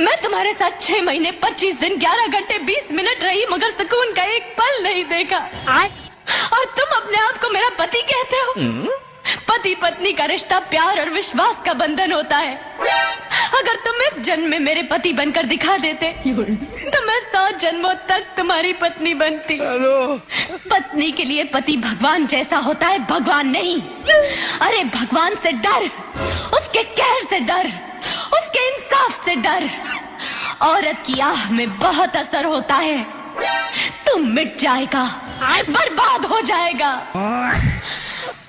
मैं तुम्हारे साथ 6 महीने 25 दिन 11 घंटे 20 मिनट रही, मगर सुकून का एक पल नहीं देखा। और तुम अपने आप को मेरा पति कहते हो। पति पत्नी का रिश्ता प्यार और विश्वास का बंधन होता है। अगर तुम इस जन्म में मेरे पति बनकर दिखा देते तो मैं 100 जन्मों तक तुम्हारी पत्नी बनती। पत्नी के लिए पति भगवान जैसा होता है, भगवान नहीं। अरे भगवान से डर, उसके कहर से डर, उसके इंसाफ से डर। औरत की आह में बहुत असर होता है। तुम मिट जाएगा, बर्बाद हो जाएगा।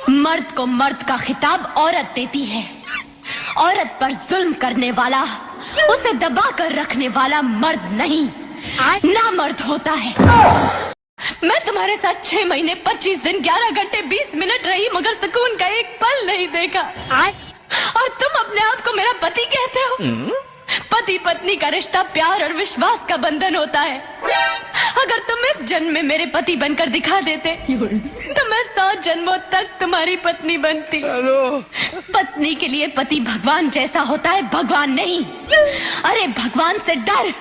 मर्द को मर्द का खिताब औरत देती है। औरत पर जुल्म करने वाला, उसे दबा कर रखने वाला मर्द नहीं, नामर्द होता है। मैं तुम्हारे साथ 6 महीने 25 दिन 11 घंटे 20 मिनट रही, मगर सुकून का एक पल नहीं देखा। और तुम अपने आप को मेरा पति कहते हो। पति पत्नी का रिश्ता प्यार और विश्वास का बंधन होता है। अगर तुम इस जन्म में मेरे पति बनकर दिखा देते तो मैं 100 जन्मों तक तुम्हारी पत्नी बनती। पत्नी के लिए पति भगवान जैसा होता है, भगवान नहीं। अरे भगवान से डर,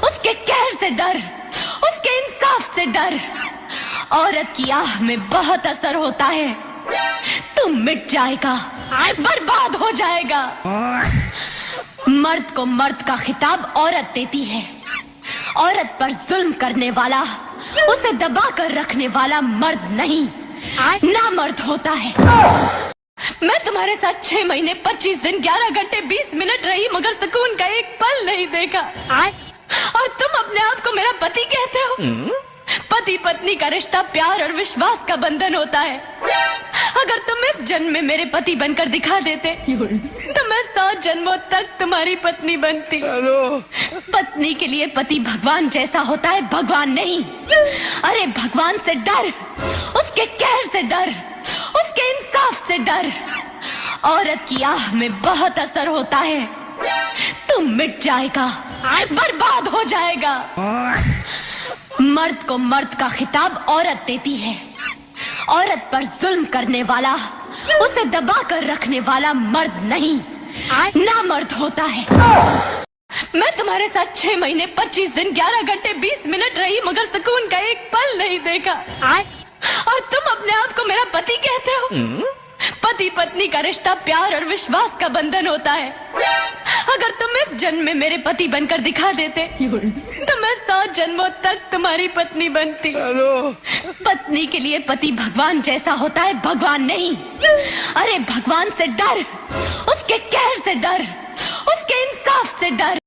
उसके कहर से डर, उसके इंसाफ से डर। औरत की आह में बहुत असर होता है। तुम मिट जाएगा, बर्बाद हो जाएगा। मर्द को मर्द का खिताब औरत देती है। औरत पर जुल्म करने वाला, उसे दबा कर रखने वाला मर्द नहीं, नामर्द होता है। मैं तुम्हारे साथ 6 महीने 25 दिन 11 घंटे 20 मिनट रही, मगर सुकून का एक पल नहीं देखा। और तुम अपने आप को मेरा पति कहते हो। पति पत्नी का रिश्ता प्यार और विश्वास का बंधन होता है। अगर तुम इस जन्म में मेरे पति बनकर दिखा देते तो मैं 100 जन्मों तक तुम्हारी पत्नी बनती। पत्नी के लिए पति भगवान जैसा होता है, भगवान नहीं। अरे भगवान से डर, उसके कहर से डर, उसके इंसाफ से डर। औरत की आह में बहुत असर होता है। तुम मिट जाएगा, बर्बाद हो जाएगा। मर्द को मर्द का खिताब औरत देती है। औरत पर जुल्म करने वाला, उसे दबा कर रखने वाला मर्द नहीं, नामर्द होता है। मैं तुम्हारे साथ 6 महीने 25 दिन 11 घंटे 20 मिनट रही, मगर सुकून का एक पल नहीं देखा। और तुम अपने आप को मेरा पति कहते हो। पति पत्नी का रिश्ता प्यार और विश्वास का बंधन होता है। अगर तुम इस जन्म में मेरे पति बनकर दिखा देते तो मैं 100 जन्मों तक तुम्हारी पत्नी बनती। पत्नी के लिए पति भगवान जैसा होता है, भगवान नहीं। अरे भगवान से डर, उसके कहर से डर, उसके इंसाफ से डर।